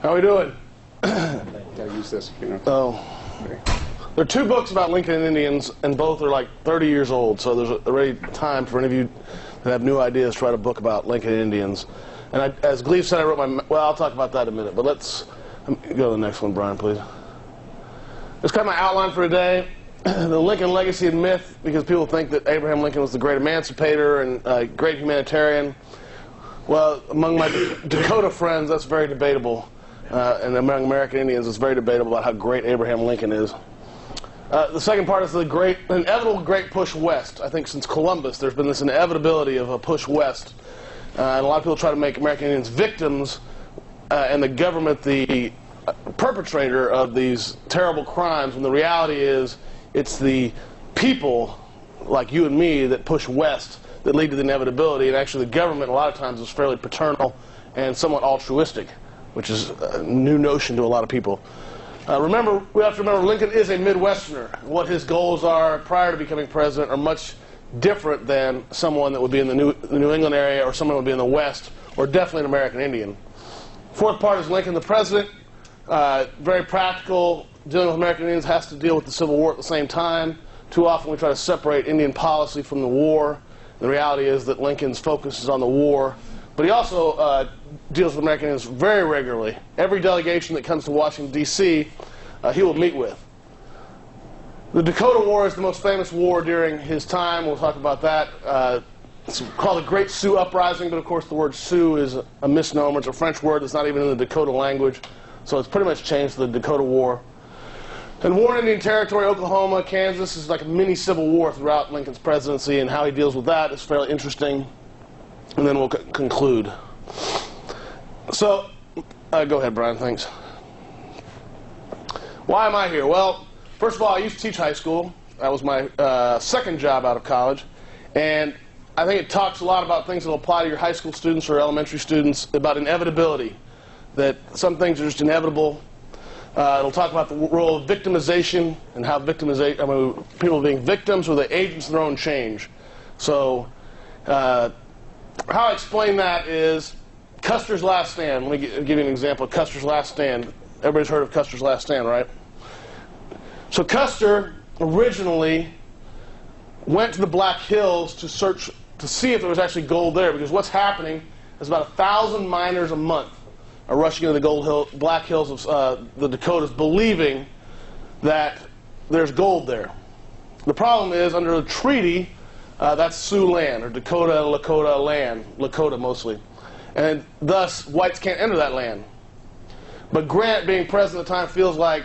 How we doing? Gotta use this, you know. Oh. There are two books about Lincoln Indians, and both are like 30 years old, so there's already time for any of you that have new ideas to write a book about Lincoln Indians. And as Gleave said, I wrote my... Well, I'll talk about that in a minute, but let's go to the next one, Brian, please. It's kind of my outline for today. The Lincoln legacy and myth, because people think that Abraham Lincoln was the great emancipator and great humanitarian. Well, among my Dakota friends, that's very debatable. And among American Indians, it's very debatable about how great Abraham Lincoln is. The second part is the inevitable great push west. I think since Columbus, there's been this inevitability of a push west. And a lot of people try to make American Indians victims and the government the perpetrator of these terrible crimes, when the reality is it's the people like you and me that push west that lead to the inevitability, and actually the government a lot of times is fairly paternal and somewhat altruistic, which is a new notion to a lot of people. Remember, we have to remember Lincoln is a Midwesterner. What his goals are prior to becoming president are much different than someone that would be in the New England area, or someone that would be in the West, or definitely an American Indian. Fourth part is Lincoln the president. Very practical. Dealing with American Indians has to deal with the Civil War at the same time. Too often we try to separate Indian policy from the war. The reality is that Lincoln's focus is on the war. But he also deals with American Indians very regularly. Every delegation that comes to Washington, D.C., he will meet with. The Dakota War is the most famous war during his time. We'll talk about that. It's called the Great Sioux Uprising, but of course the word Sioux is a misnomer. It's a French word that's not even in the Dakota language. So it's pretty much changed to the Dakota War. And war in Indian Territory, Oklahoma, Kansas, is like a mini civil war throughout Lincoln's presidency, and how he deals with that is fairly interesting. And then we'll conclude. So, go ahead, Brian, thanks. Why am I here? Well, first of all, I used to teach high school. That was my second job out of college. And I think it talks a lot about things that will apply to your high school students or elementary students, about inevitability, that some things are just inevitable. It'll talk about the role of victimization and how people being victims or the agents of their own change. So, how I explain that is Custer's Last Stand. Let me give you an example of Custer's Last Stand. Everybody's heard of Custer's Last Stand, right? So Custer originally went to the Black Hills to search to see if there was actually gold there, because what's happening is about 1,000 miners a month are rushing into the Black Hills of the Dakotas, believing that there's gold there. The problem is, under a treaty, that's Sioux land, or Lakota land, Lakota mostly. And thus, whites can't enter that land. But Grant, being president at the time, feels like,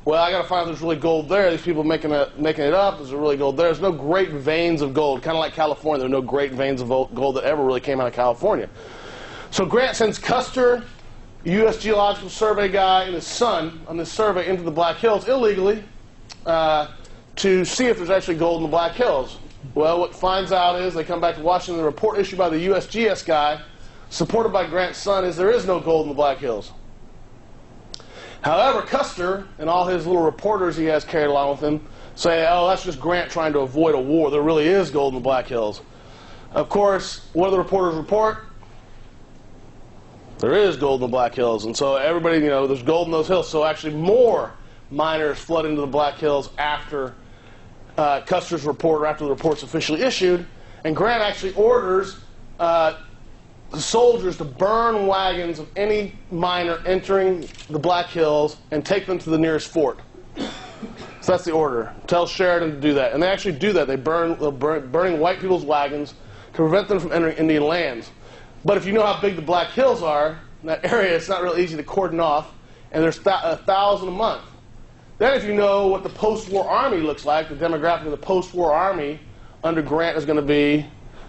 well, I got to find if there's really gold there. These people making it up. There's really gold there. There's no great veins of gold. Kind of like California. There are no great veins of gold that ever really came out of California. So Grant sends Custer, U.S. Geological Survey guy, and his son on this survey into the Black Hills illegally to see if there's actually gold in the Black Hills. Well, what finds out is they come back to Washington. The report issued by the USGS guy, supported by Grant's son, is there is no gold in the Black Hills. However, Custer and all his little reporters he has carried along with him say, oh, that's just Grant trying to avoid a war. There really is gold in the Black Hills. Of course, what do the reporters report? There is gold in the Black Hills. And so everybody, you know, there's gold in those hills. So actually more miners flood into the Black Hills after Custer's report, or after the report's officially issued. And Grant actually orders the soldiers to burn wagons of any miner entering the Black Hills and take them to the nearest fort. So that's the order. Tells Sheridan to do that. And they actually do that. They're burning white people's wagons to prevent them from entering Indian lands. But if you know how big the Black Hills are, in that area, it's not really easy to cordon off, and there's 1,000 a month. Then if you know what the post-war army looks like, the demographic of the post-war army under Grant is going to be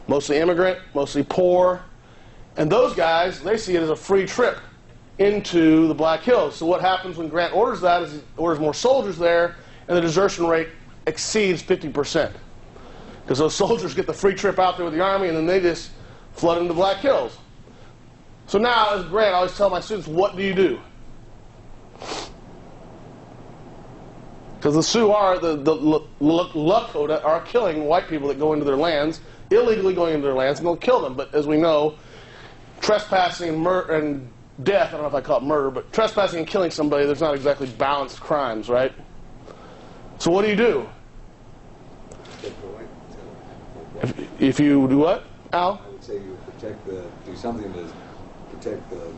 mostly immigrant, mostly poor, and those guys, they see it as a free trip into the Black Hills. So what happens when Grant orders that is he orders more soldiers there, and the desertion rate exceeds 50%. Because those soldiers get the free trip out there with the army, and then they just flood into the Black Hills. So now, as Grant, I always tell my students, what do you do? Because the Sioux are, the Lakota are killing white people that go into their lands, illegally going into their lands, and they'll kill them. But as we know, trespassing and death. I don't know if I call it murder, but trespassing and killing somebody, there's not exactly balanced crimes, right? So what do you do? If you do what, Al? I would say you do something to protect the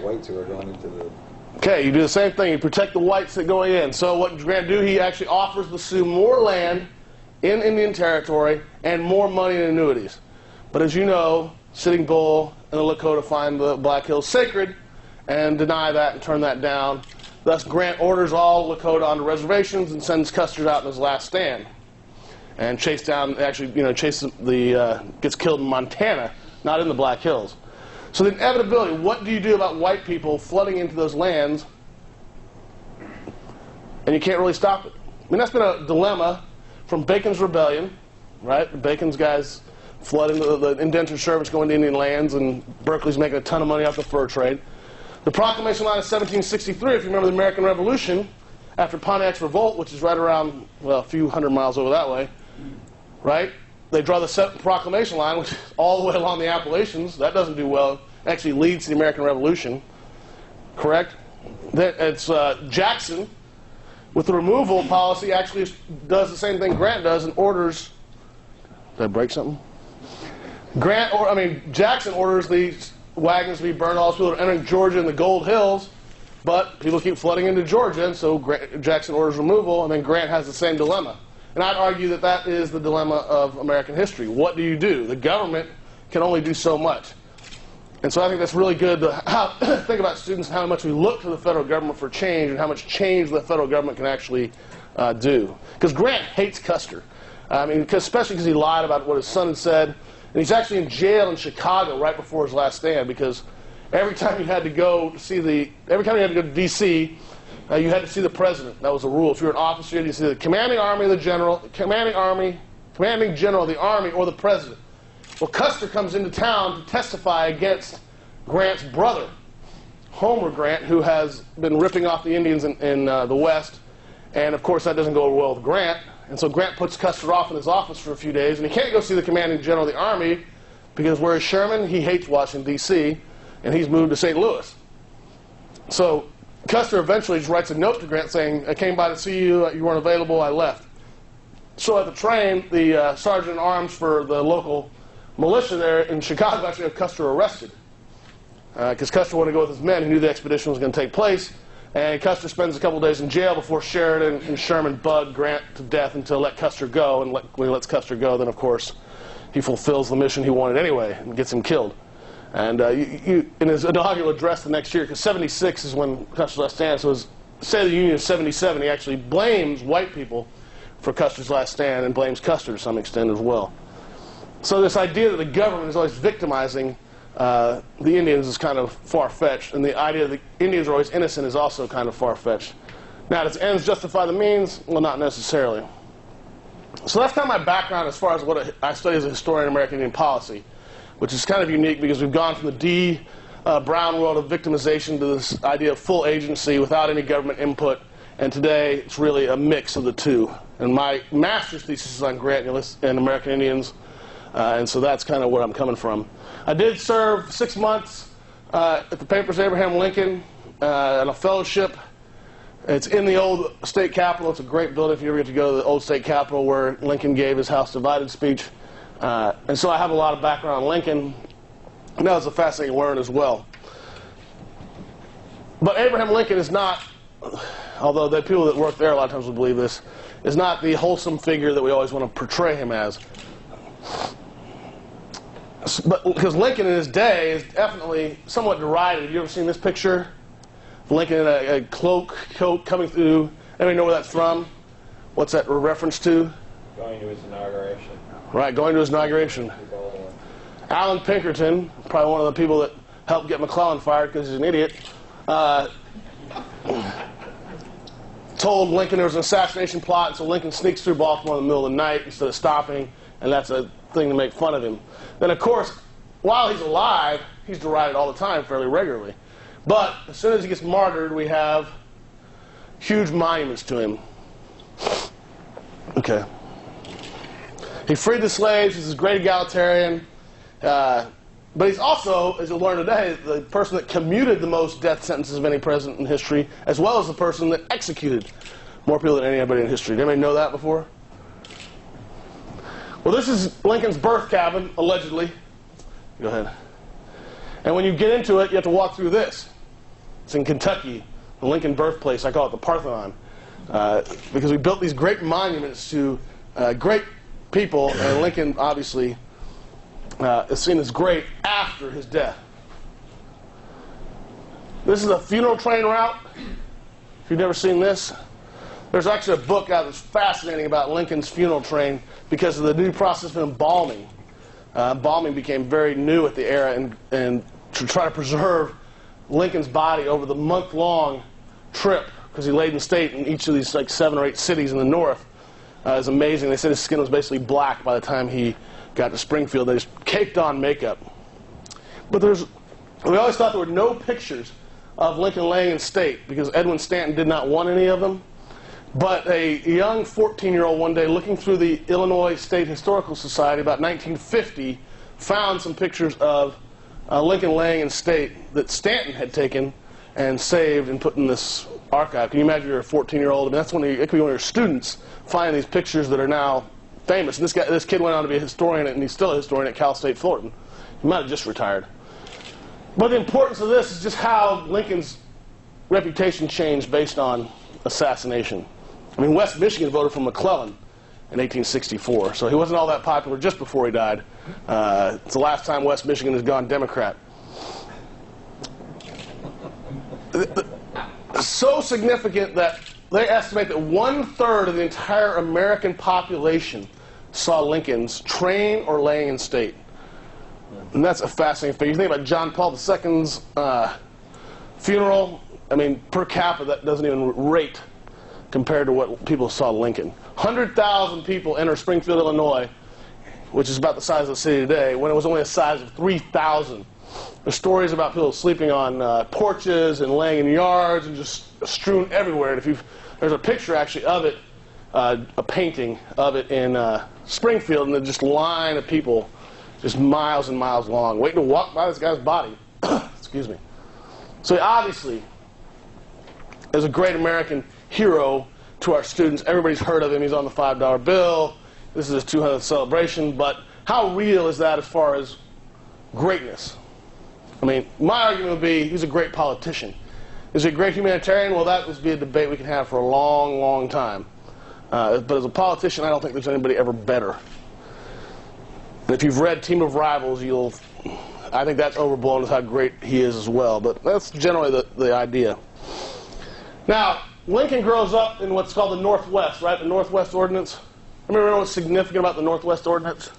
whites who are going into the... Okay, you do the same thing. You protect the whites that go in. So what Grant do, he actually offers the Sioux more land in Indian Territory and more money in annuities. But as you know, Sitting Bull and the Lakota find the Black Hills sacred and deny that and turn that down. Thus, Grant orders all Lakota onto reservations and sends Custer out in his last stand. And gets killed in Montana, not in the Black Hills. So the inevitability, what do you do about white people flooding into those lands? And you can't really stop it. I mean, that's been a dilemma from Bacon's Rebellion, right? Bacon's guys flooding the indentured servants going to Indian lands, and Berkeley's making a ton of money off the fur trade. The Proclamation Line of 1763, if you remember the American Revolution, after Pontiac's revolt, which is right around, well, a few hundred miles over that way, right? They draw the Proclamation Line, which is all the way along the Appalachians. That doesn't do well. It actually leads to the American Revolution. Correct? It's Jackson, with the removal policy, actually does the same thing Grant does and orders... Did I break something? Jackson orders these wagons to be burned. All those people are entering Georgia and the Gold Hills, but people keep flooding into Georgia, and so Jackson orders removal, and then Grant has the same dilemma. And I'd argue that that is the dilemma of American history. What do you do? The government can only do so much. And so I think that's really good to think about students and how much we look to the federal government for change and how much change the federal government can actually do. Because Grant hates Custer. Especially because he lied about what his son had said. And he's actually in jail in Chicago right before his last stand, because every time you had to go to D.C., you had to see the president. That was the rule. If you were an officer, you had to see the commanding general of the army, or the president. Well, Custer comes into town to testify against Grant's brother, Homer Grant, who has been ripping off the Indians in the West. And, of course, that doesn't go well with Grant. And so Grant puts Custer off in his office for a few days, and he can't go see the commanding general of the army because where is Sherman? He hates Washington, D.C., and he's moved to St. Louis. So Custer eventually just writes a note to Grant saying, I came by to see you, you weren't available, I left. So at the train, the sergeant-at-arms for the local militia there in Chicago actually had Custer arrested. Because Custer wanted to go with his men. He knew the expedition was going to take place. And Custer spends a couple days in jail before Sheridan and Sherman bug Grant to death until let Custer go. And when he lets Custer go, then, of course, he fulfills the mission he wanted anyway and gets him killed. And in his inaugural address the next year, because 76 is when Custer's last stand, so his State of the Union is 77, he actually blames white people for Custer's last stand and blames Custer to some extent as well. So this idea that the government is always victimizing the Indians is kind of far-fetched, and the idea that the Indians are always innocent is also kind of far-fetched. Now, does ends justify the means? Well, not necessarily. So that's kind of my background as far as what I study as a historian of American Indian policy, which is kind of unique because we've gone from the D. Brown world of victimization to this idea of full agency without any government input, and today it's really a mix of the two. And my master's thesis is on Grant and American Indians, and so that's kind of where I'm coming from. I did serve 6 months at the Papers of Abraham Lincoln on a fellowship. It's in the old state capitol. It's a great building if you ever get to go to the old state capitol where Lincoln gave his House Divided speech. And so I have a lot of background on Lincoln. And that was a fascinating learn as well. But Abraham Lincoln is not, although the people that work there a lot of times will believe this, is not the wholesome figure that we always want to portray him as. But because Lincoln in his day is definitely somewhat derided. Have you ever seen this picture? Lincoln in a coat coming through. Anybody know where that's from? What's that a reference to? Going to his inauguration. Right, going to his inauguration. Alan Pinkerton, probably one of the people that helped get McClellan fired because he's an idiot, told Lincoln there was an assassination plot, and so Lincoln sneaks through Baltimore in the middle of the night instead of stopping, and that's a thing to make fun of him. Then, of course, while he's alive, he's derided all the time, fairly regularly. But as soon as he gets martyred, we have huge monuments to him. Okay. He freed the slaves. He's a great egalitarian. But he's also, as you'll learn today, the person that commuted the most death sentences of any president in history, as well as the person that executed more people than anybody in history. Did anybody know that before? Well, this is Lincoln's birth cabin, allegedly. Go ahead. And when you get into it, you have to walk through this. It's in Kentucky, the Lincoln birthplace. I call it the Parthenon, because we built these great monuments to great people, and Lincoln obviously is seen as great after his death. This is a funeral train route. If you've never seen this, there's actually a book out that's fascinating about Lincoln's funeral train because of the new process of embalming. Embalming became very new at the era, and to try to preserve Lincoln's body over the month-long trip, because he laid in state in each of these like 7 or 8 cities in the north, is amazing. They said his skin was basically black by the time he got to Springfield. They just caked on makeup. But we always thought there were no pictures of Lincoln laying in state because Edwin Stanton did not want any of them. But a young 14-year-old one day looking through the Illinois State Historical Society about 1950 found some pictures of Lincoln laying in state that Stanton had taken and saved and put in this archive. Can you imagine you're a 14-year-old? I mean, that's it could be one of your students finding these pictures that are now famous. And this kid went on to be a historian, and he's still a historian at Cal State Fullerton. He might have just retired. But the importance of this is just how Lincoln's reputation changed based on assassination. I mean, West Michigan voted for McClellan in 1864, so he wasn't all that popular just before he died. It's the last time West Michigan has gone Democrat. So significant that they estimate that 1/3 of the entire American population saw Lincoln's train or laying in state. And that's a fascinating thing. You think about John Paul II's funeral, I mean, per capita, that doesn't even rate compared to what people saw Lincoln. 100,000 people enter Springfield, Illinois, which is about the size of the city today, when it was only a size of 3,000. There's stories about people sleeping on porches and laying in yards and just strewn everywhere. And there's a picture actually of it, a painting of it in Springfield, and there's just a line of people just miles and miles long, waiting to walk by this guy's body. Excuse me. So he obviously is a great American hero to our students. Everybody's heard of him. He's on the $5 bill. This is his 200th celebration. But how real is that as far as greatness? I mean, my argument would be he's a great politician. Is he a great humanitarian? Well, that would be a debate we can have for a long, long time. But as a politician, I don't think there's anybody ever better. And if you've read Team of Rivals, I think that's overblown as how great he is as well. But that's generally the idea. Now, Lincoln grows up in what's called the Northwest, right? The Northwest Ordinance. Remember what's significant about the Northwest Ordinance?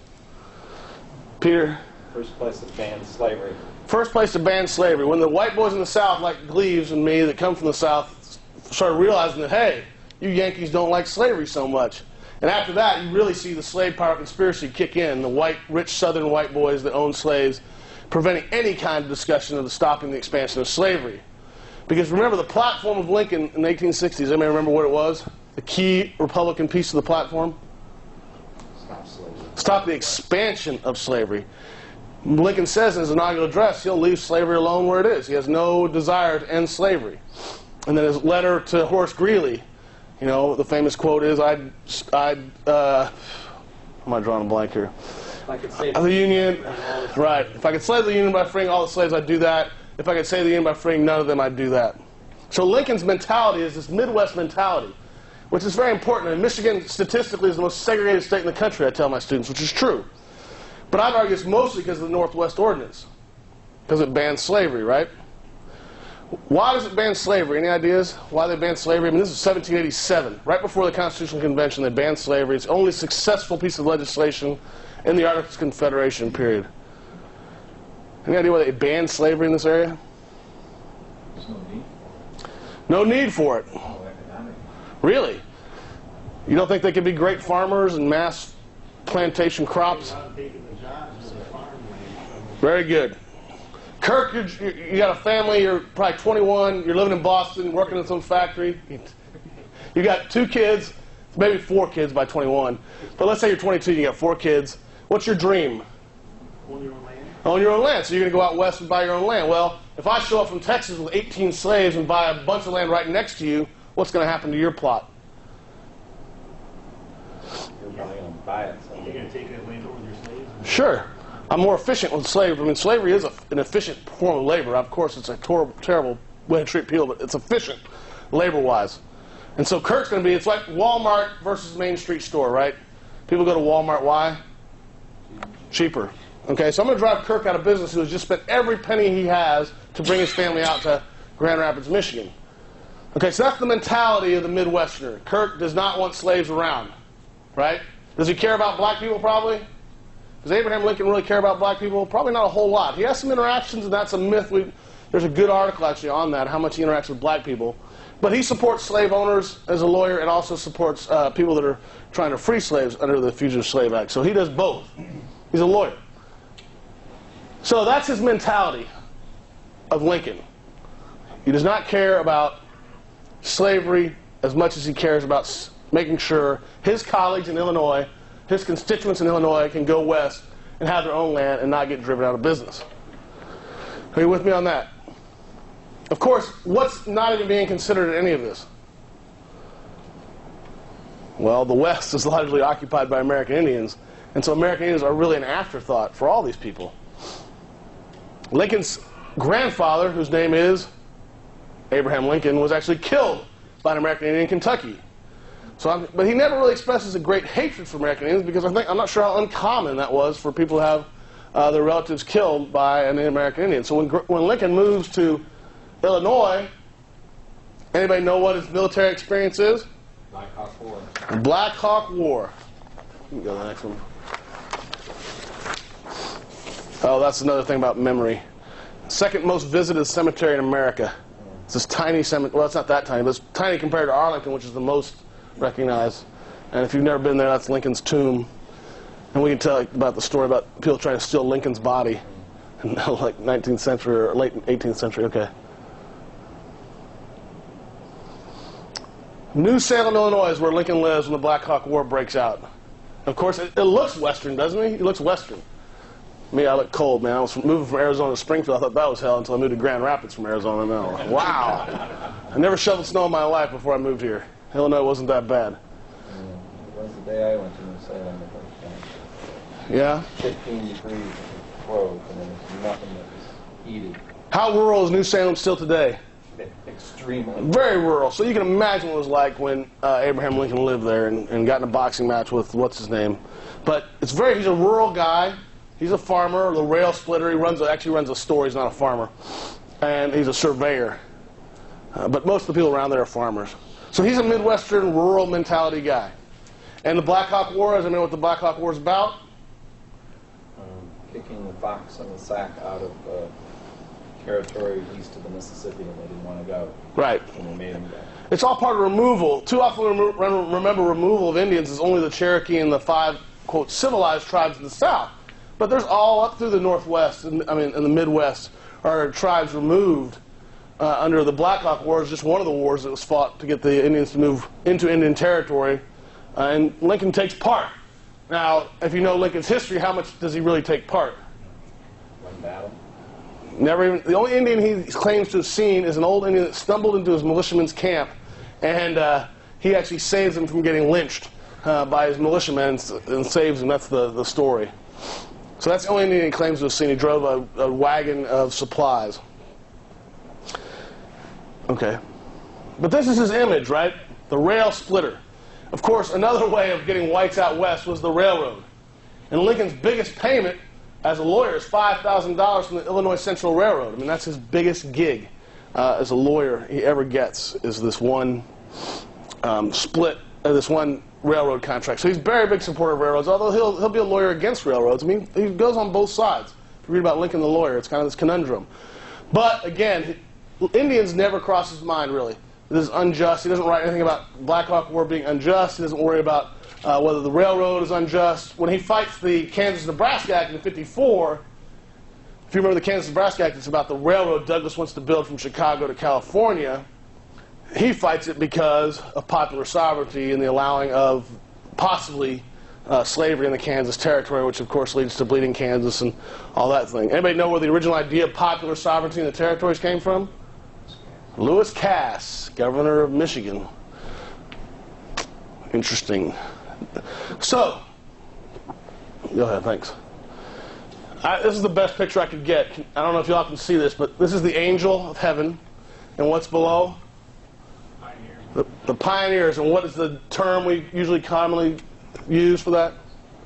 Peter? First place to ban slavery. First place to ban slavery. When the white boys in the South, like Gleaves and me that come from the South, started realizing that, hey, you Yankees don't like slavery so much. And after that, you really see the slave power conspiracy kick in. The rich Southern white boys that owned slaves, preventing any kind of discussion of stopping the expansion of slavery. Because remember, the platform of Lincoln in the 1860s, anybody remember what it was? The key Republican piece of the platform? Stop slavery. Stop the expansion of slavery. Lincoln says in his inaugural address he'll leave slavery alone where it is. He has no desire to end slavery. And then his letter to Horace Greeley, you know, the famous quote is, am I drawing a blank here? I could say The Union, right. If I could slay the Union by freeing all the slaves, I'd do that. If I could save the Union by freeing none of them, I'd do that. So Lincoln's mentality is this Midwest mentality, which is very important. And Michigan, statistically, is the most segregated state in the country, I tell my students, which is true. But I'd argue it's mostly because of the Northwest Ordinance, because it bans slavery, right? Why does it ban slavery? Any ideas why they banned slavery? I mean, this is 1787. Right before the Constitutional Convention, they banned slavery. It's the only successful piece of legislation in the Articles of Confederation, period. Any idea why they banned slavery in this area? There's no need. No need for it. No economic. Really? You don't think they could be great farmers and mass plantation crops? Very good. Kirk, you got a family, you're probably 21, you're living in Boston, working in some factory. You got 2 kids, maybe 4 kids by 21. But let's say you're 22, you got 4 kids. What's your dream? Own your own land. So you're going to go out west and buy your own land. Well, if I show up from Texas with 18 slaves and buy a bunch of land right next to you, what's going to happen to your plot? You're probably going to buy it. So. You're going to take that land over with your slaves? Sure. I'm more efficient with slavery. I mean, slavery is an efficient form of labor. Of course, it's a terrible way to treat people, but it's efficient labor-wise. And so Kirk's going to be, it's like Walmart versus Main Street store, right? People go to Walmart, why? Cheaper. Okay, so I'm going to drive Kirk out of business, who has just spent every penny he has to bring his family out to Grand Rapids, Michigan. Okay, so that's the mentality of the Midwesterner. Kirk does not want slaves around, right? Does he care about black people, probably? Does Abraham Lincoln really care about black people? Probably not a whole lot. He has some interactions, and that's a myth. There's a good article, actually, on that, how much he interacts with black people. But he supports slave owners as a lawyer and also supports people that are trying to free slaves under the Fugitive Slave Act. So he does both. He's a lawyer. So that's his mentality of Lincoln. He does not care about slavery as much as he cares about making sure his colleagues in Illinois, his constituents in Illinois, can go west and have their own land and not get driven out of business. Are you with me on that? Of course, what's not even being considered in any of this? Well, the West is largely occupied by American Indians, and so American Indians are really an afterthought for all these people. Lincoln's grandfather, whose name is Abraham Lincoln, was actually killed by an American Indian in Kentucky. But he never really expresses a great hatred for American Indians, because I'm not sure how uncommon that was for people to have their relatives killed by an American Indian. So when Lincoln moves to Illinois, anybody know what his military experience is? Black Hawk War. Black Hawk War. You can go to the next one. Oh, that's another thing about memory. Second most visited cemetery in America. It's this tiny cemetery. Well, it's not that tiny, but it's tiny compared to Arlington, which is the most recognized. And if you've never been there, that's Lincoln's tomb. And we can tell about the story about people trying to steal Lincoln's body in like 19th century or late 18th century. Okay. New Salem, Illinois is where Lincoln lives when the Black Hawk War breaks out. Of course, it looks Western, doesn't he? He looks Western. Me, I look cold, man. I was moving from Arizona to Springfield. I thought that was hell until I moved to Grand Rapids from Arizona. Now, wow. I never shoveled snow in my life before I moved here. Illinois wasn't that bad. It was the day I went to New Salem the first time. Yeah? 15 degrees clothes, and there was nothing that was heated. How rural is New Salem still today? Extremely. Very rural. So you can imagine what it was like when Abraham Lincoln lived there and got in a boxing match with what's his name. But he's a rural guy. He's a farmer, the rail splitter. He actually runs a store. He's not a farmer. And he's a surveyor. But most of the people around there are farmers. So he's a Midwestern, rural mentality guy. And the Black Hawk War, does anyone know what the Black Hawk War is about? Kicking the fox and the sack out of territory east of the Mississippi, and they didn't want to go. Right. And they made them go. It's all part of removal. Too often we remember removal of Indians as only the Cherokee and the 5, quote, civilized tribes in the South. But there's all up through the Northwest, in the Midwest, are tribes removed under the Black Hawk War. Is just one of the wars that was fought to get the Indians to move into Indian territory. And Lincoln takes part. Now, if you know Lincoln's history, how much does he really take part? One battle. Never even. The only Indian he claims to have seen is an old Indian that stumbled into his militiaman's camp, and he actually saves him from getting lynched by his militiamen and saves him. That's the story. So that's the only Indian he claims to have seen. He drove a wagon of supplies. Okay. But this is his image, right? The rail splitter. Of course, another way of getting whites out west was the railroad. And Lincoln's biggest payment as a lawyer is $5,000 from the Illinois Central Railroad. I mean, that's his biggest gig as a lawyer he ever gets, is this one this one railroad contract. So he's a very big supporter of railroads, although he'll be a lawyer against railroads. I mean, he goes on both sides. If you read about Lincoln the lawyer, it's kind of this conundrum. But again, Indians never cross his mind, really. This is unjust. He doesn't write anything about Black Hawk War being unjust. He doesn't worry about whether the railroad is unjust. When he fights the Kansas-Nebraska Act in '54, if you remember the Kansas-Nebraska Act, it's about the railroad Douglas wants to build from Chicago to California. He fights it because of popular sovereignty and the allowing of possibly slavery in the Kansas Territory, which of course leads to Bleeding Kansas and all that thing. Anybody know where the original idea of popular sovereignty in the territories came from? Lewis Cass, governor of Michigan. Interesting. So, go ahead, thanks. This is the best picture I could get. I don't know if y'all can see this, but this is the angel of heaven. And what's below? Pioneers. The pioneers. And what is the term we usually commonly use for that?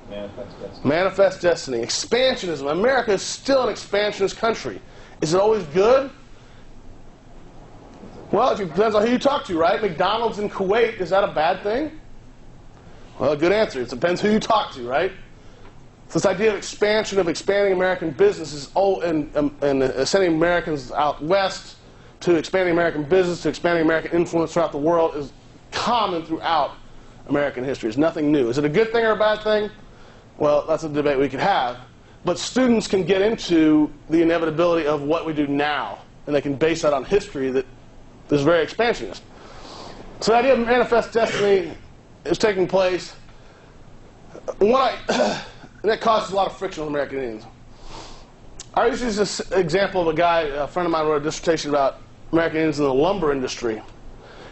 Manifest destiny. Manifest destiny. Expansionism. America is still an expansionist country. Is it always good? Well, it depends on who you talk to, right? McDonald's in Kuwait, is that a bad thing? Well, good answer. It depends who you talk to, right? So this idea of expansion, of expanding American businesses, and sending Americans out west, to expanding American business, to expanding American influence throughout the world is common throughout American history. It's nothing new. Is it a good thing or a bad thing? Well, that's a debate we could have. But students can get into the inevitability of what we do now, and they can base that on history that is very expansionist. So the idea of manifest destiny is taking place. And that causes a lot of friction with American Indians. I used to use this example of a friend of mine wrote a dissertation about American Indians in the lumber industry.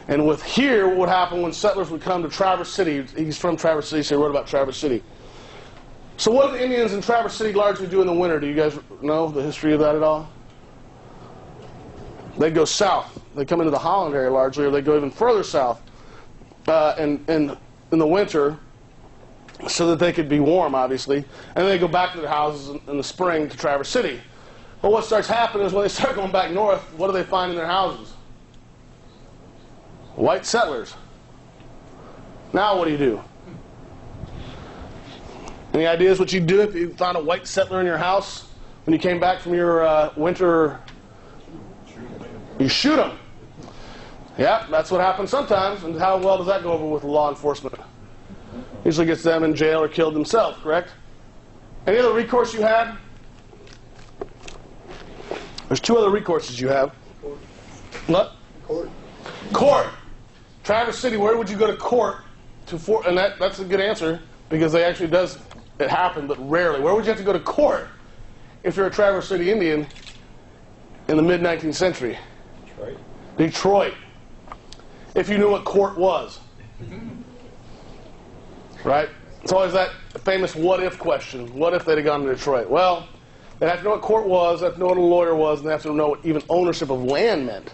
And with here, what would happen when settlers would come to Traverse City? He's from Traverse City, so he wrote about Traverse City. So what do the Indians in Traverse City largely do in the winter? Do you guys know the history of that at all? They'd go south. They come into the Holland area largely, or they go even further south in the winter so that they could be warm, obviously. And then they go back to their houses in the spring to Traverse City. But what starts happening is when they start going back north, what do they find in their houses? White settlers. Now what do? Any ideas what you'd do if you found a white settler in your house when you came back from your winter? You shoot them. Yeah, that's what happens sometimes. And how well does that go over with law enforcement? Usually gets them in jail or killed themselves, correct? Any other recourse you had? There's two other recourses you have. Court. What? Court. Court. Traverse City, where would you go to court? And that's a good answer, because it happened, but rarely. Where would you have to go to court if you're a Traverse City Indian in the mid-19th century? Detroit. Detroit. If you knew what court was. Right? It's always that famous what-if question. What if they'd have gone to Detroit? Well, they'd have to know what court was, they'd have to know what a lawyer was, and they have to know what even ownership of land meant.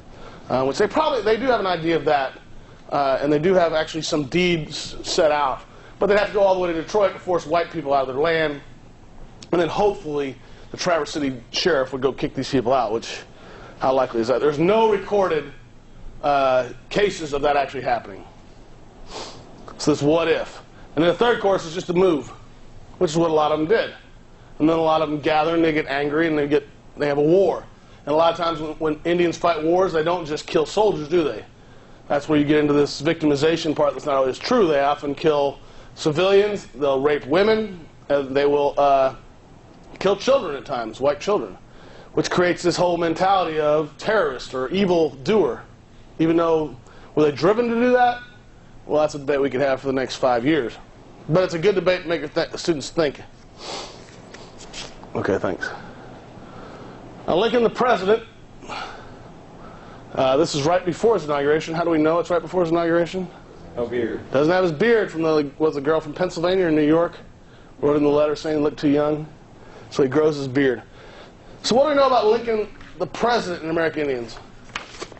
Which they do have an idea of that. And they do have actually some deeds set out. But they'd have to go all the way to Detroit to force white people out of their land. And then hopefully the Traverse City sheriff would go kick these people out, which, how likely is that? There's no recorded cases of that actually happening. So this what if. And then the third course is just to move, which is what a lot of them did. And then a lot of them gather and they get angry and they have a war. And a lot of times when Indians fight wars, they don't just kill soldiers, do they? That's where you get into this victimization part that's not always true. They often kill civilians, they'll rape women, and they will kill children at times, white children, which creates this whole mentality of terrorist or evil doer. Even though, were they driven to do that? Well, that's a debate we could have for the next 5 years. But it's a good debate to make students think. Okay, thanks. Now, Lincoln the president, this is right before his inauguration. How do we know it's right before his inauguration? No beard. Doesn't have his beard from the girl from Pennsylvania or New York? Wrote in the letter saying he looked too young. So he grows his beard. So what do we know about Lincoln the president and American Indians?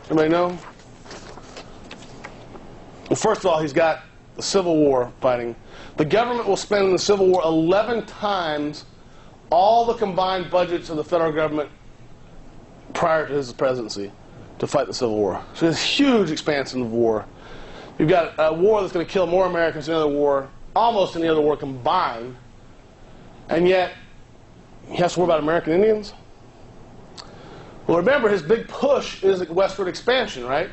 Anybody know? Well, first of all, he's got the Civil War fighting. The government will spend in the Civil War 11 times all the combined budgets of the federal government prior to his presidency to fight the Civil War. So there's huge expansion of war. You've got a war that's going to kill more Americans than any other war, almost any other war combined, and yet he has to worry about American Indians? Well, remember, his big push is westward expansion, right?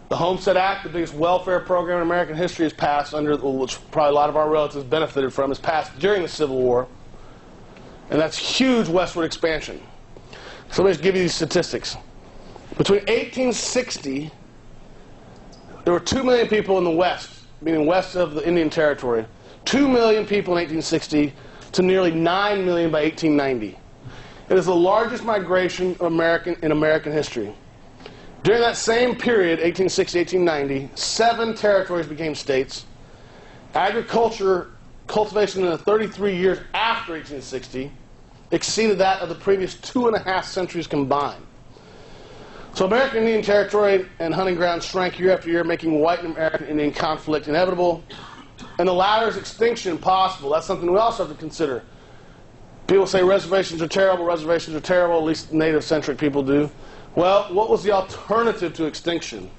The Homestead Act, the biggest welfare program in American history, is passed under, which probably a lot of our relatives benefited from, is passed during the Civil War. And that's huge westward expansion. So let me just give you these statistics. Between 1860, there were 2 million people in the West, meaning west of the Indian Territory. 2 million people in 1860 to nearly 9 million by 1890. It is the largest migration in American history. During that same period, 1860-1890, 7 territories became states. Agriculture cultivation in the 33 years after 1860 exceeded that of the previous 2.5 centuries combined. So American Indian territory and hunting grounds shrank year after year, making white and American Indian conflict inevitable, and the latter's extinction possible. That's something we also have to consider. People say reservations are terrible, at least native-centric people do. Well, what was the alternative to extinction?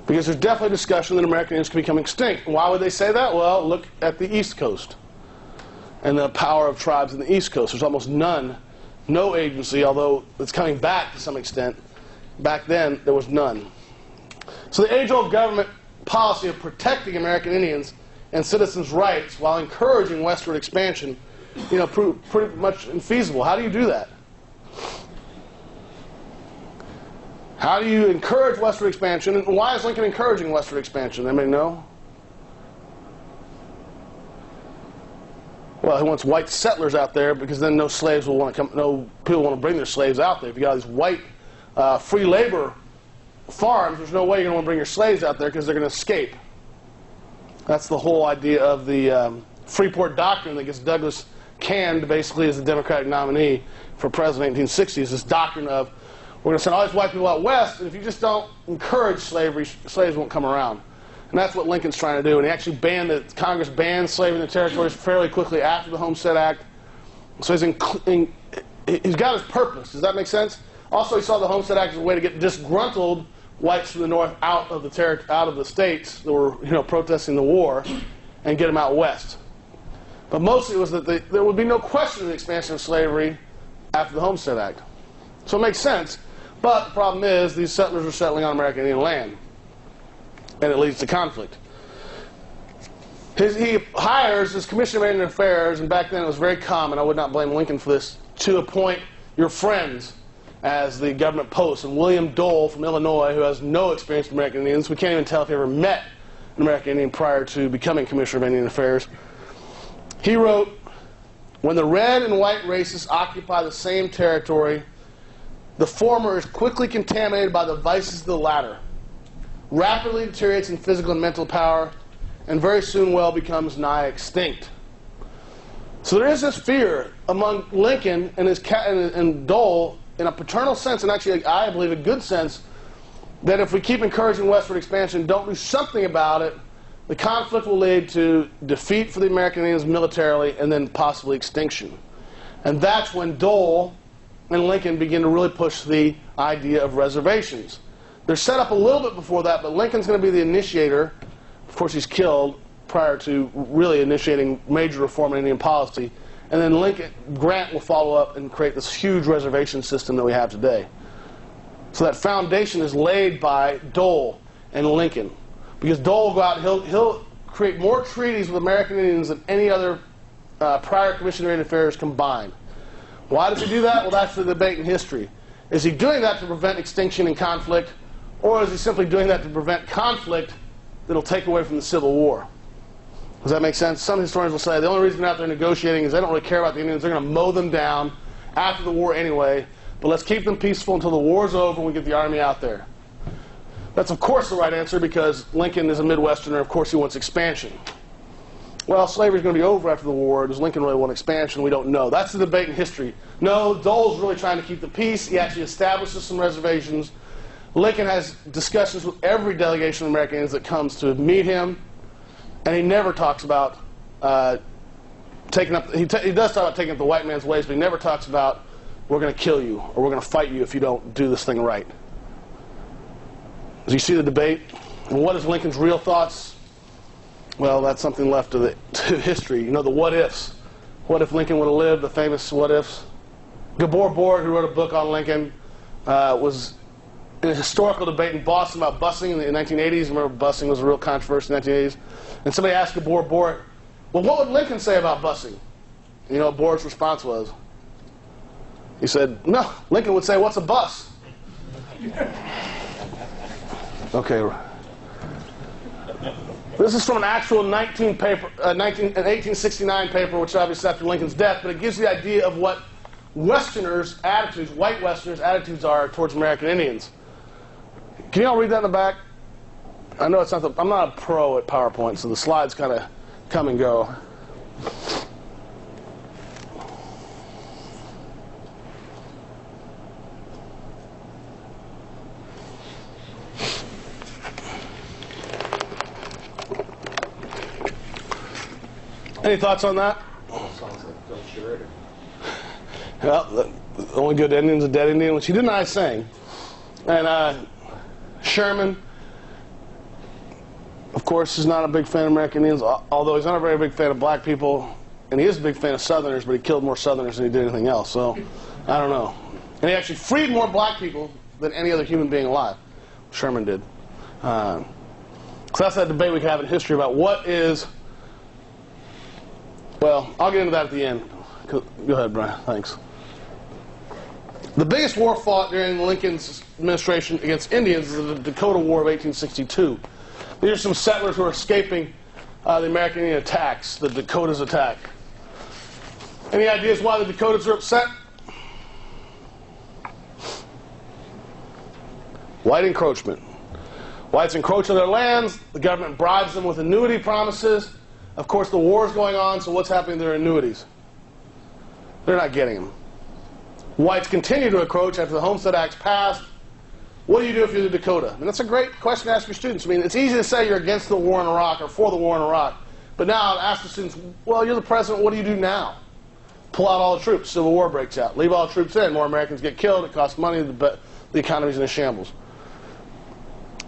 Because there's definitely discussion that American Indians could become extinct. Why would they say that? Well, look at the East Coast and the power of tribes in the East Coast. There's almost no agency, although it's coming back to some extent. Back then, there was none. So the age-old government policy of protecting American Indians and citizens' rights while encouraging westward expansion, proved pretty much infeasible. How do you do that? How do you encourage westward expansion? And why is Lincoln encouraging westward expansion? Anybody know? Well, he wants white settlers out there because then no slaves will want to come. No people want to bring their slaves out there. If you got these white free labor farms, there's no way you're going to want to bring your slaves out there because they're going to escape. That's the whole idea of the Freeport Doctrine that gets Douglas canned basically as the Democratic nominee for president in the 1860s. This doctrine of we're going to send all these white people out west, and if you just don't encourage slavery, slaves won't come around. And that's what Lincoln's trying to do. And he actually Congress banned slavery in the territories fairly quickly after the Homestead Act. So he's got his purpose. Does that make sense? Also, he saw the Homestead Act as a way to get disgruntled whites from the north out of the states that were protesting the war and get them out west. But mostly it was that there would be no question of the expansion of slavery after the Homestead Act. So it makes sense. But the problem is these settlers are settling on American Indian land, and it leads to conflict. He hires his Commissioner of Indian Affairs, and back then it was very common, I would not blame Lincoln for this, to appoint your friends as the government posts. And William Dole from Illinois, who has no experience with American Indians, we can't even tell if he ever met an American Indian prior to becoming Commissioner of Indian Affairs. He wrote, "When the red and white races occupy the same territory, the former is quickly contaminated by the vices of the latter, rapidly deteriorates in physical and mental power, and very soon becomes nigh extinct." So there is this fear among Lincoln and Dole, in a paternal sense, and actually I believe a good sense, that if we keep encouraging westward expansion, don't do something about it, the conflict will lead to defeat for the American Indians militarily and then possibly extinction. And that's when Dole and Lincoln begin to really push the idea of reservations. They're set up a little bit before that, but Lincoln's going to be the initiator. Of course, he's killed prior to really initiating major reform in Indian policy. And then Grant will follow up and create this huge reservation system that we have today. So that foundation is laid by Dole and Lincoln. Because Dole will go out and he'll create more treaties with American Indians than any other prior Commissioner of Indian Affairs combined. Why does he do that? Well, that's the debate in history. Is he doing that to prevent extinction and conflict, or is he simply doing that to prevent conflict that will take away from the Civil War? Does that make sense? Some historians will say the only reason they're out there negotiating is they don't really care about the Indians. They're going to mow them down after the war anyway, but let's keep them peaceful until the war's over and we get the army out there. That's, of course, the right answer because Lincoln is a Midwesterner. Of course, he wants expansion. Well, slavery's going to be over after the war. Does Lincoln really want expansion? We don't know. That's the debate in history. No, Dole's really trying to keep the peace. He actually establishes some reservations. Lincoln has discussions with every delegation of Americans that comes to meet him, and he never talks about taking up. He does talk about taking up the white man's ways, but he never talks about we're going to kill you or we're going to fight you if you don't do this thing right. Do you see the debate? And what is Lincoln's real thoughts? Well, that's something left to history. You know, the what ifs. What if Lincoln would have lived? The famous what ifs. Gabor Bort, who wrote a book on Lincoln, was in a historical debate in Boston about busing in the 1980s. Remember, busing was a real controversy in the 1980s. And somebody asked Gabor Bort, well, what would Lincoln say about busing? You know what Bort's response was? He said, no, Lincoln would say, what's a bus? Okay. This is from an actual 1869 paper, which obviously after Lincoln's death, but it gives the idea of what Westerners' attitudes, white Westerners' attitudes are towards American Indians. Can you all read that in the back? I know it's not I'm not a pro at PowerPoint, so the slides kind of come and go. Any thoughts on that? Sounds like Phil Schroeder. Well, the only good Indian's a dead Indian, which he didn't I sing. And Sherman, of course, is not a big fan of American Indians, although he's not a very big fan of black people. And he is a big fan of Southerners, but he killed more Southerners than he did anything else. So, I don't know. And he actually freed more black people than any other human being alive. Sherman did. So that's that debate we can have in history about what is... Well, I'll get into that at the end. Go ahead, Brian. Thanks. The biggest war fought during Lincoln's administration against Indians is the Dakota War of 1862. These are some settlers who are escaping the American Indian attacks, the Dakotas attack. Any ideas why the Dakotas are upset? White encroachment. Whites encroach on their lands. The government bribes them with annuity promises. Of course, the war's going on, so what's happening to their annuities? They're not getting them. Whites continue to encroach after the Homestead Act's passed. What do you do if you're the Dakota? And that's a great question to ask your students. I mean, it's easy to say you're against the war in Iraq or for the war in Iraq. But now I'll ask the students, well, you're the president, what do you do now? Pull out all the troops, civil war breaks out. Leave all the troops in, more Americans get killed, it costs money, the economy's in a shambles.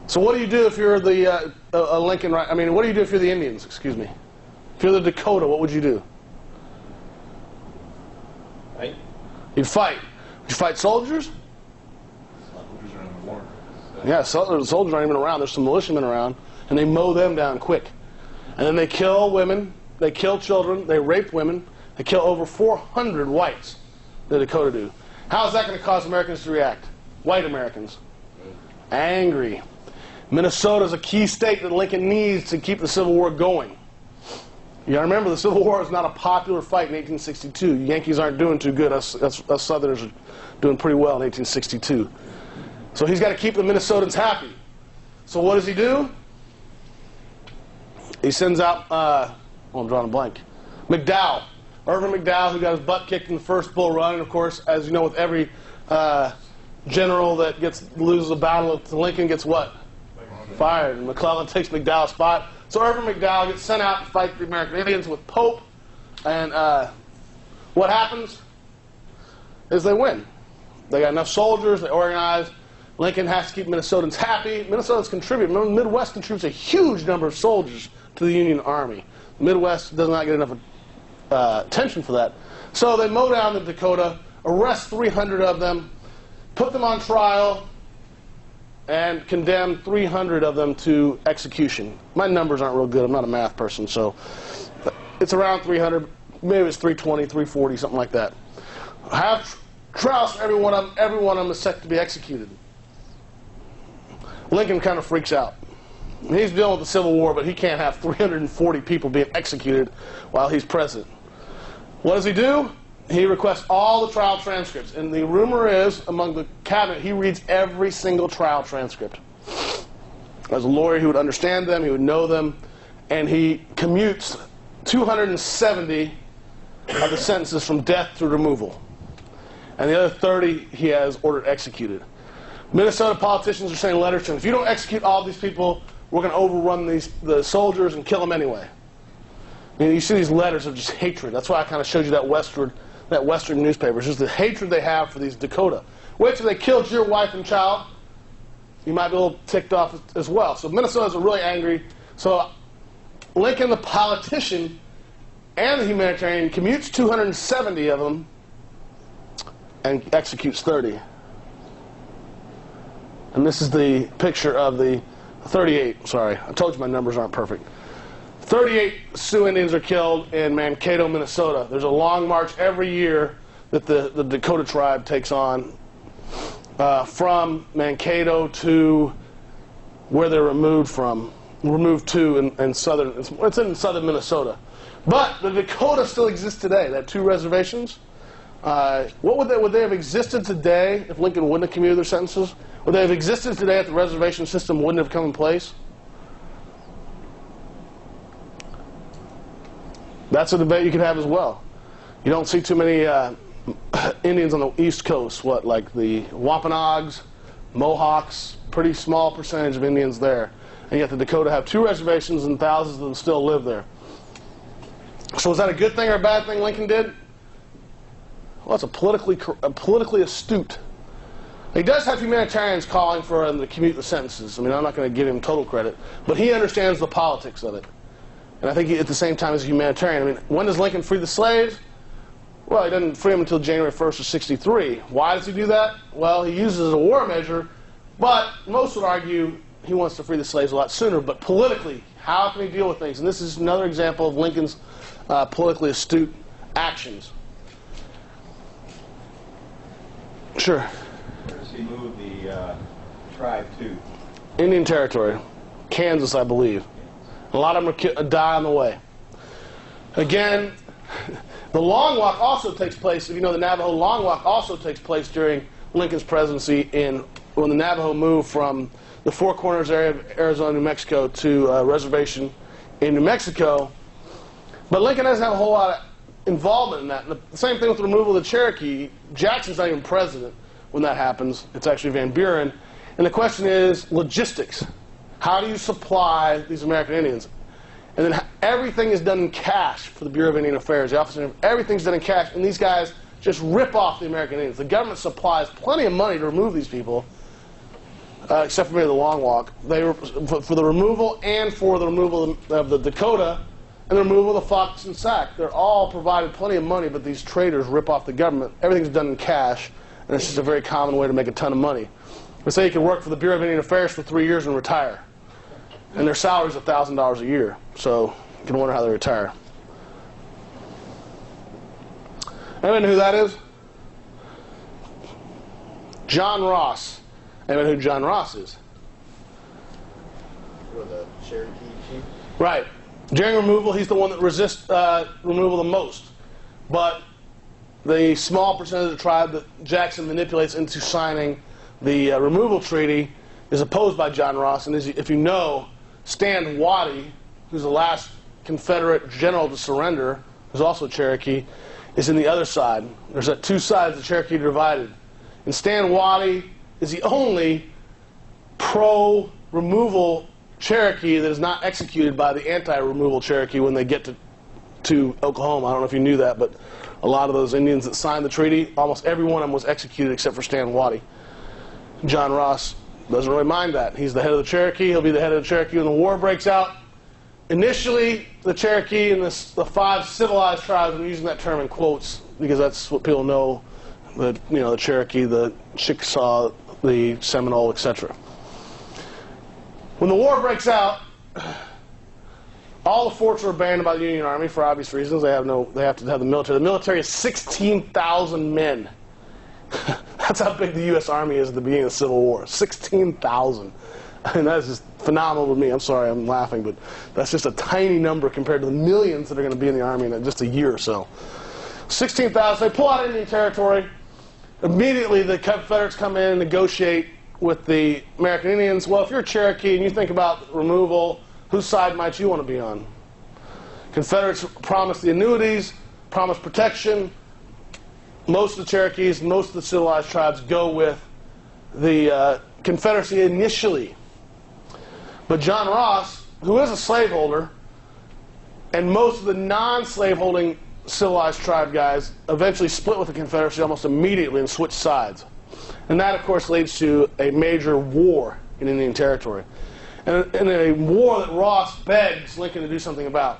So what do you do if you're the Lincoln, I mean, what do you do if you're the Indians, excuse me? If you're the Dakota, what would you do? Right? You'd fight. Would you fight soldiers? Soldiers are in the war. Yeah, soldiers aren't even around. There's some militiamen around, and they mow them down quick. And then they kill women, they kill children, they rape women, they kill over 400 whites, the Dakota do. How is that going to cause Americans to react? White Americans. Angry. Minnesota is a key state that Lincoln needs to keep the Civil War going. You got to remember, the Civil War is not a popular fight in 1862. Yankees aren't doing too good. Us Southerners are doing pretty well in 1862. So he's got to keep the Minnesotans happy. So what does he do? He sends out, I'm drawing a blank, McDowell. Irvin McDowell, who got his butt kicked in the first Bull Run. And of course, as you know, with every general that loses a battle to Lincoln gets what? Fired. And McClellan takes McDowell's spot. So Irvin McDowell gets sent out to fight the American Indians with Pope, and what happens is they win. They got enough soldiers, they organize. Lincoln has to keep Minnesotans happy. Minnesotans contribute. Remember, the Midwest contributes a huge number of soldiers to the Union Army. The Midwest does not get enough attention for that. So they mow down the Dakota, arrest 300 of them, put them on trial, and condemned 300 of them to execution. My numbers aren't real good. I'm not a math person, so it's around 300. Maybe it's 320, 340, something like that. Have trials for every one of them. Every one of them is set to be executed. Lincoln kind of freaks out. He's dealing with the Civil War, but he can't have 340 people being executed while he's president. What does he do? He requests all the trial transcripts. And the rumor is, among the cabinet, he reads every single trial transcript. As a lawyer, he would understand them, he would know them, and he commutes 270 of the sentences from death to removal. And the other 30 he has ordered executed. Minnesota politicians are sending letters to him. If you don't execute all these people, we're going to overrun the soldiers and kill them anyway. I mean, you see these letters of just hatred. That's why I kind of showed you that Western newspaper. It's just the hatred they have for these Dakota. Wait till they killed your wife and child. You might be a little ticked off as well. So Minnesotans are really angry. So Lincoln, the politician and the humanitarian, commutes 270 of them and executes 30. And this is the picture of the 38. Sorry, I told you my numbers aren't perfect. 38 Sioux Indians are killed in Mankato, Minnesota. There's a long march every year that the Dakota tribe takes on from Mankato to where they're removed from. removed two in southern, it's in southern Minnesota. But the Dakota still exists today. They have 2 reservations. What would they have existed today if Lincoln wouldn't have commuted their sentences? Would they have existed today if the reservation system wouldn't have come in place? That's a debate you could have as well. You don't see too many Indians on the East Coast. What, like the Wampanoags, Mohawks, pretty small percentage of Indians there. And yet the Dakota have 2 reservations and thousands of them still live there. So is that a good thing or a bad thing Lincoln did? Well, that's a politically astute. He does have humanitarians calling for him to commute the sentences. I mean, I'm not going to give him total credit, but he understands the politics of it. And I think at the same time he's a humanitarian. I mean, when does Lincoln free the slaves? Well, he doesn't free them until January 1st of '63. Why does he do that? Well, he uses it as a war measure, but most would argue he wants to free the slaves a lot sooner. But politically, how can he deal with things? And this is another example of Lincoln's politically astute actions. Sure. Where does he move the tribe to? Indian Territory. Kansas, I believe. A lot of them die on the way. Again, the Long Walk also takes place, if you know the Navajo Long Walk also takes place during Lincoln's presidency when the Navajo moved from the Four Corners area of Arizona, New Mexico to a reservation in New Mexico. But Lincoln doesn't have a whole lot of involvement in that. And the same thing with the removal of the Cherokee. Jackson's not even president when that happens. It's actually Van Buren. And the question is logistics. How do you supply these American Indians? And then everything is done in cash for the Bureau of Indian Affairs. The Office of everything's done in cash, and these guys just rip off the American Indians. The government supplies plenty of money to remove these people, except for maybe the Long Walk. For the removal and for the removal of the Dakota and the removal of the Fox and Sac. They're all provided plenty of money, but these traders rip off the government. Everything's done in cash, and it's just a very common way to make a ton of money. Let's say you can work for the Bureau of Indian Affairs for 3 years and retire. And their salary is $1,000 a year, so you can wonder how they retire. Anyone know who that is? John Ross. Anyone know who John Ross is? For the Cherokee chief? Right. During removal, he's the one that resists removal the most. But the small percentage of the tribe that Jackson manipulates into signing the removal treaty is opposed by John Ross. And if you know, Stan Waddy, who's the last Confederate general to surrender, who's also Cherokee, is in the other side. There's 2 sides the Cherokee are divided. And Stan Waddy is the only pro-removal Cherokee that is not executed by the anti-removal Cherokee when they get to Oklahoma. I don't know if you knew that, but a lot of those Indians that signed the treaty, almost every one of them was executed except for Stan Waddy. John Ross doesn't really mind that. He's the head of the Cherokee. He'll be the head of the Cherokee when the war breaks out. Initially, the Cherokee and the 5 civilized tribes, I'm using that term in quotes because that's what people know, the Cherokee, the Chickasaw, the Seminole, etc. When the war breaks out, all the forts are abandoned by the Union Army for obvious reasons. They have to have the military. The military is 16,000 men. That's how big the U.S. Army is at the beginning of the Civil War. 16,000. I mean, that's just phenomenal to me. I'm sorry, I'm laughing, but that's just a tiny number compared to the millions that are going to be in the Army in just a year or so. 16,000. They pull out Indian Territory. Immediately, the Confederates come in and negotiate with the American Indians. Well, if you're a Cherokee and you think about removal, whose side might you want to be on? Confederates promise the annuities, promise protection. Most of the Cherokees, most of the civilized tribes go with the Confederacy initially. But John Ross, who is a slaveholder, and most of the non-slaveholding civilized tribe guys eventually split with the Confederacy almost immediately and switch sides. And that, of course, leads to a major war in Indian Territory. And a war that Ross begs Lincoln to do something about.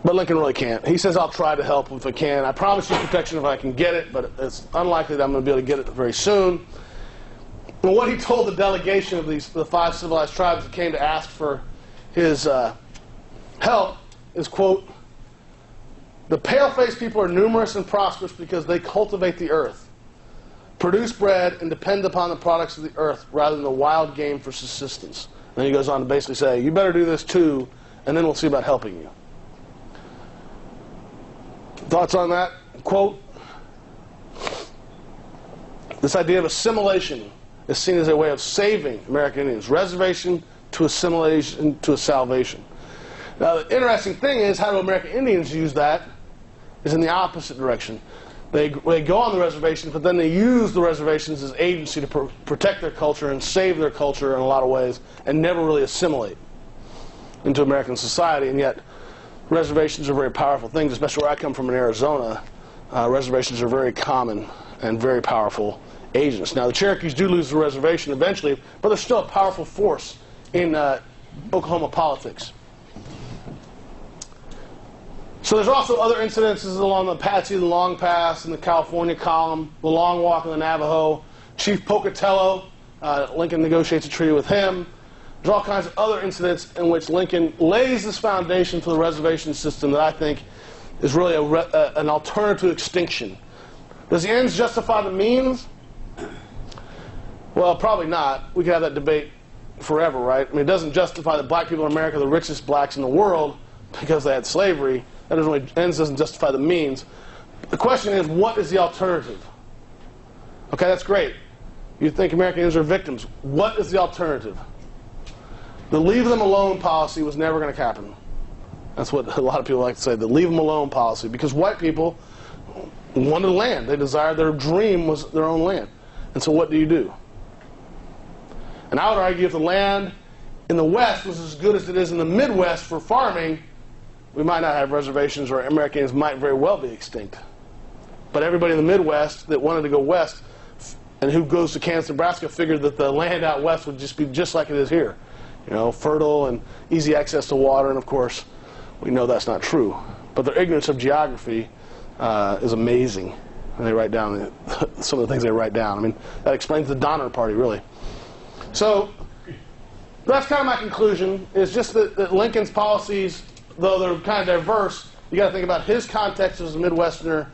But Lincoln really can't. He says, I'll try to help if I can. I promise you protection if I can get it, but it's unlikely that I'm going to be able to get it very soon. And what he told the delegation of the 5 civilized tribes that came to ask for his help is, quote, "The pale-faced people are numerous and prosperous because they cultivate the earth. produce bread and depend upon the products of the earth rather than the wild game for subsistence. And then he goes on to basically say, you better do this too, and then we'll see about helping you. Thoughts on that? Quote, this idea of assimilation is seen as a way of saving American Indians. Reservation to assimilation to a salvation. Now, the interesting thing is, how do American Indians use that? Is in the opposite direction. They go on the reservations, but then they use the reservations as agency to protect their culture and save their culture in a lot of ways, and never really assimilate into American society. And yet, reservations are very powerful things, especially where I come from in Arizona. Reservations are very common and very powerful agents. Now, the Cherokees do lose the reservation eventually, but they're still a powerful force in Oklahoma politics. So there's also other incidences along the Patsy the Long Pass and the California Column, the Long Walk of the Navajo, Chief Pocatello, Lincoln negotiates a treaty with him. There's all kinds of other incidents in which Lincoln lays this foundation for the reservation system that I think is really an alternative to extinction. Does the ends justify the means? Well, probably not. We could have that debate forever, right? I mean, it doesn't justify that black people in America are the richest blacks in the world because they had slavery. That doesn't really, ends doesn't justify the means. The question is, what is the alternative? Okay, that's great. You think American Indians are victims. What is the alternative? The leave them alone policy was never going to happen. That's what a lot of people like to say, the leave them alone policy, because white people wanted land. They desired, their dream was their own land. And so what do? And I would argue if the land in the West was as good as it is in the Midwest for farming, we might not have reservations, or American Indians might very well be extinct. But everybody in the Midwest that wanted to go west and who goes to Kansas, Nebraska, figured that the land out west would just be just like it is here. You know, fertile and easy access to water, and of course, we know that's not true. But their ignorance of geography is amazing. And they write down some of the things they write down. I mean, that explains the Donner Party, really. So that's kind of my conclusion, is just that Lincoln's policies, though they're kind of diverse, you got to think about his context as a Midwesterner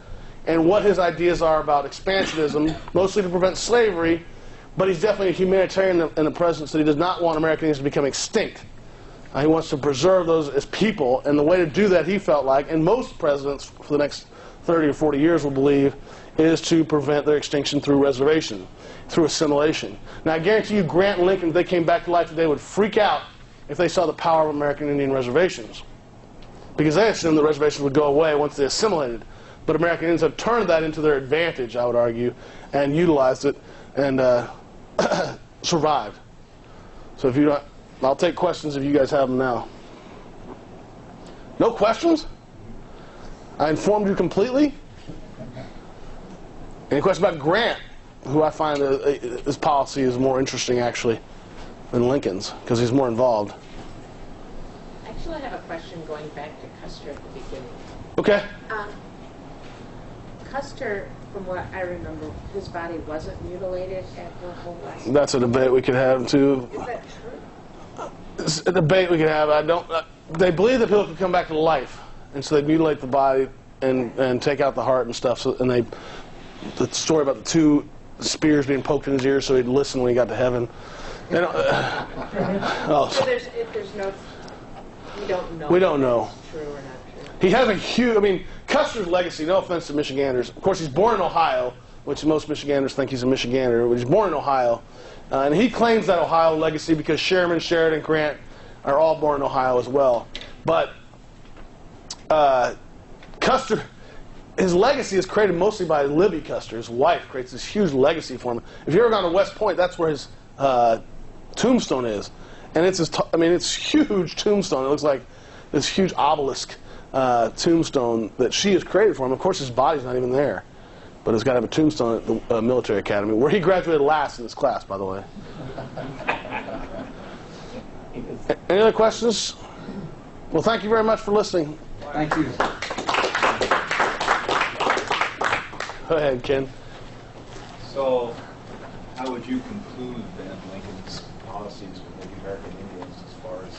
and what his ideas are about expansionism, mostly to prevent slavery, but he's definitely a humanitarian in the presence that he does not want American Indians to become extinct. He wants to preserve those as people, and the way to do that, he felt like, and most presidents for the next 30 or 40 years will believe, is to prevent their extinction through reservation, through assimilation. Now, I guarantee you Grant and Lincoln, if they came back to life today, would freak out if they saw the power of American Indian reservations, because they assumed the reservations would go away once they assimilated. But American Indians have turned that into their advantage, I would argue, and utilized it and survived. So if you don't, I'll take questions if you guys have them now. No questions? I informed you completely? Any questions about Grant, who I find his policy is more interesting, actually, than Lincoln's, because he's more involved? Actually, I have a question going back to Custer at the beginning. Okay. Custer, from what I remember, his body wasn't mutilated at Oklahoma. That's a debate we could have, too. Is that true? It's a debate we could have. They believe that people could come back to life, and so they mutilate the body and take out the heart and stuff. So, and the story about the two spears being poked in his ears so he'd listen when he got to heaven. So there's no, we don't know. We don't know. If it's true or not true. He has a huge, I mean, Custer's legacy, no offense to Michiganders. Of course, he's born in Ohio, which most Michiganders think he's a Michigander, but he's born in Ohio. And he claims that Ohio legacy because Sherman, Sheridan, Grant are all born in Ohio as well. But Custer, his legacy is created mostly by Libby Custer. His wife creates this huge legacy for him. If you've ever gone to West Point, that's where his tombstone is. And it's it's huge tombstone. It looks like this huge obelisk tombstone that she has created for him. Of course, his body's not even there. But it's got to have a tombstone at the military academy, where he graduated last in his class, by the way. Any other questions? Well, thank you very much for listening. Thank you. Go ahead, Ken. So, how would you conclude then Lincoln's policies with the American Indians as far as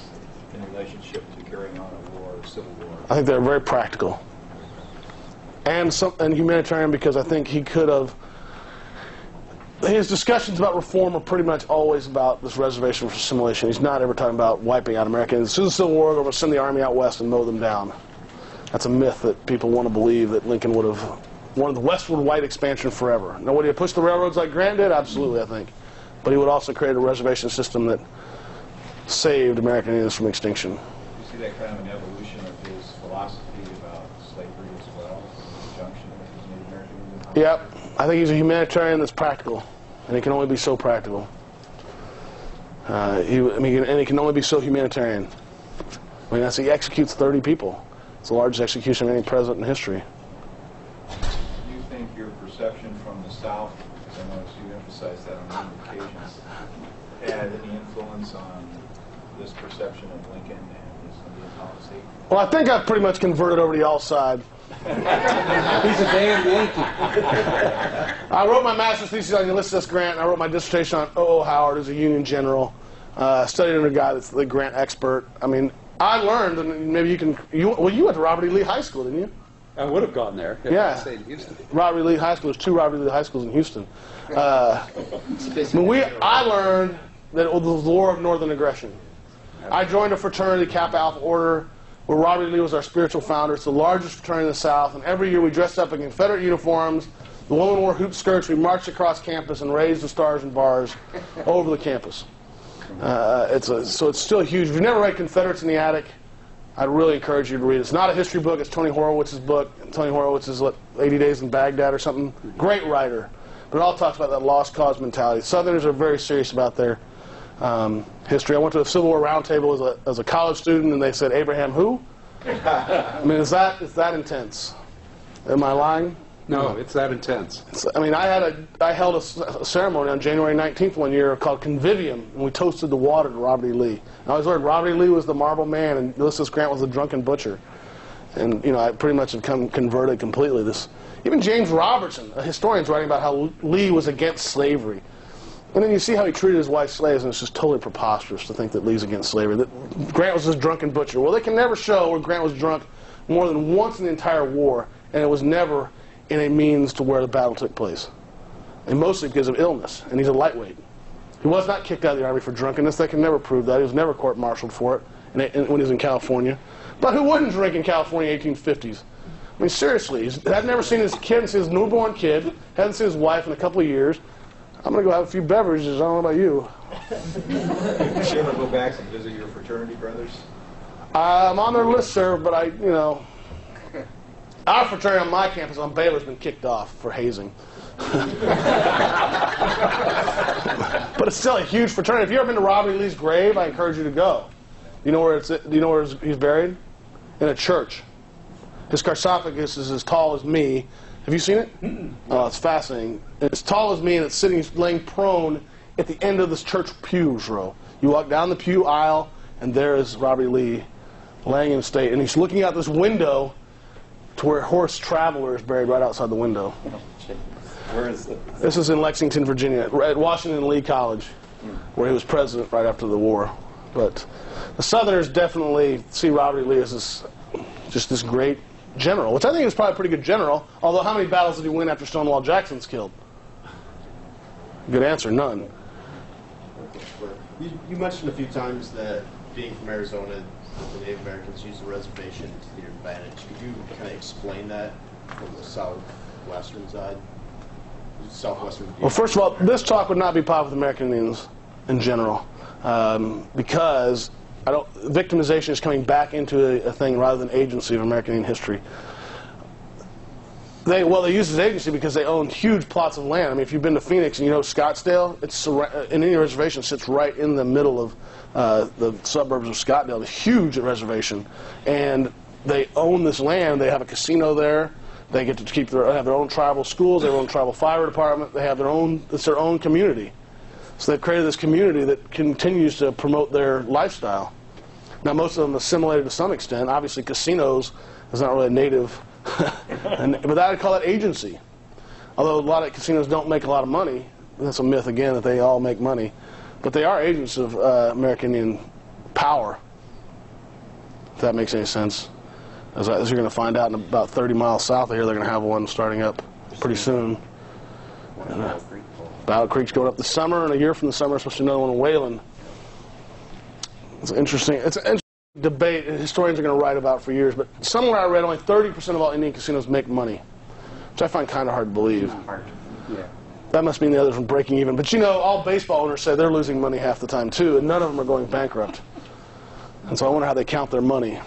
in relationship to carrying on a war, a civil war? I think they're very practical. And humanitarian, because I think he could have, his discussions about reform are pretty much always about this reservation for assimilation. He's not ever talking about wiping out Americans. As soon as the Civil War, we're going to send the army out west and mow them down. That's a myth that people want to believe that Lincoln would have wanted the westward white expansion forever. Now, would he have pushed the railroads like Grant did? Absolutely, I think. But he would also create a reservation system that saved American Indians from extinction. You see that kind of an evolution of his philosophy about slavery as well, in conjunction with his Native American Indian? Yep. I think he's a humanitarian that's practical, and he can only be so practical. And he can only be so humanitarian. I mean, he executes 30 people. It's the largest execution of any president in history. Do you think your perception from the South, because I noticed you emphasized that on many occasions, had any influence on this perception of Lincoln and his Indian policy? Well, I think I've pretty much converted over to y'all's side. He's a damn Yankee. I wrote my master's thesis on Ulysses S. Grant, and I wrote my dissertation on O.O. Howard as a Union general. Studied under a guy that's the Grant expert. I mean, I learned, and maybe you can. You went to Robert E. Lee High School, didn't you? I would have gone there. Yeah. I stayed in Houston. Robert E. Lee High School. There's 2 Robert E. Lee High Schools in Houston. I learned that it was the war of northern aggression. I joined a fraternity, Kappa Alpha Order, where Robert E. Lee was our spiritual founder. It's the largest fraternity in the South, and every year we dressed up in Confederate uniforms. The women wore hoop skirts. We marched across campus and raised the stars and bars over the campus. So it's still huge. If you've never read Confederates in the Attic, I'd really encourage you to read it. It's not a history book. It's Tony Horowitz's book. Tony Horowitz is 80 Days in Baghdad or something. Great writer. But it all talks about that lost cause mentality. Southerners are very serious about their history. I went to a Civil War roundtable as a college student, and they said, Abraham who? I mean, is that intense? Am I lying? No, it's that intense. I mean, I held a ceremony on January 19th one year called Convivium, and we toasted the water to Robert E. Lee. I always heard Robert E. Lee was the marble man, and Ulysses Grant was the drunken butcher. And, you know, I pretty much have converted completely. Even James Robertson, a historian's writing about how Lee was against slavery. And then you see how he treated his wife's slaves, and it's just totally preposterous to think that Lee's against slavery. That Grant was this drunken butcher. Well, they can never show where Grant was drunk more than once in the entire war, and it was never in a means to where the battle took place. And mostly because of illness, and he's a lightweight. He was not kicked out of the Army for drunkenness. They can never prove that. He was never court-martialed for it when he was in California. But who wouldn't drink in California in the 1850s? I mean, seriously, I've never seen his kid, his newborn kid, hadn't seen his wife in a couple of years. I'm going to go have a few beverages. I don't know about you. Did you ever go back and visit your fraternity brothers? I'm on their listserv, but our fraternity on my campus on Baylor's been kicked off for hazing. But it's still a huge fraternity. If you've ever been to Robert E. Lee's grave, I encourage you to go. Do you know where he's buried? In a church. His sarcophagus is as tall as me. Have you seen it? Oh, it's fascinating. It's as tall as me, and it's sitting, laying prone at the end of this church pews row. You walk down the pew aisle, and there is Robert E. Lee laying in state. And he's looking out this window to where Horace Traveler is buried right outside the window. Where is this? This is in Lexington, Virginia, at Washington Lee College, where he was president right after the war. But the Southerners definitely see Robert E. Lee as just this great general, which I think is probably a pretty good general, although how many battles did he win after Stonewall Jackson's killed? Good answer, none. You mentioned a few times that being from Arizona, the Native Americans use the reservation to their advantage. Could you kind of explain that from the southwestern side? Southwestern view? Well, first of all, this talk would not be popular with American Indians in general, because victimization is coming back into a thing rather than agency of American Indian history. They use it as agency because they own huge plots of land. I mean, if you've been to Phoenix and you know Scottsdale, an Indian reservation sits right in the middle of the suburbs of Scottsdale, a huge reservation, and they own this land. They have a casino there. They get to have their own tribal schools, their own tribal fire department. They have it's their own community. So they've created this community that continues to promote their lifestyle. Now, most of them assimilated to some extent. Obviously, casinos is not really a native, but I'd call it agency. Although a lot of casinos don't make a lot of money. That's a myth, again, that they all make money. But they are agents of American Indian power, if that makes any sense. As you're going to find out in about 30 miles south of here, they're going to have one starting up pretty soon. Battle Creek's going up this summer, and a year from the summer, supposed to be another one in Wayland. It's interesting. It's an interesting debate, and historians are going to write about for years. But somewhere I read only 30% of all Indian casinos make money, which I find kind of hard to believe. Yeah. That must mean the others are breaking even. But you know, all baseball owners say they're losing money half the time too, and none of them are going bankrupt. And so I wonder how they count their money.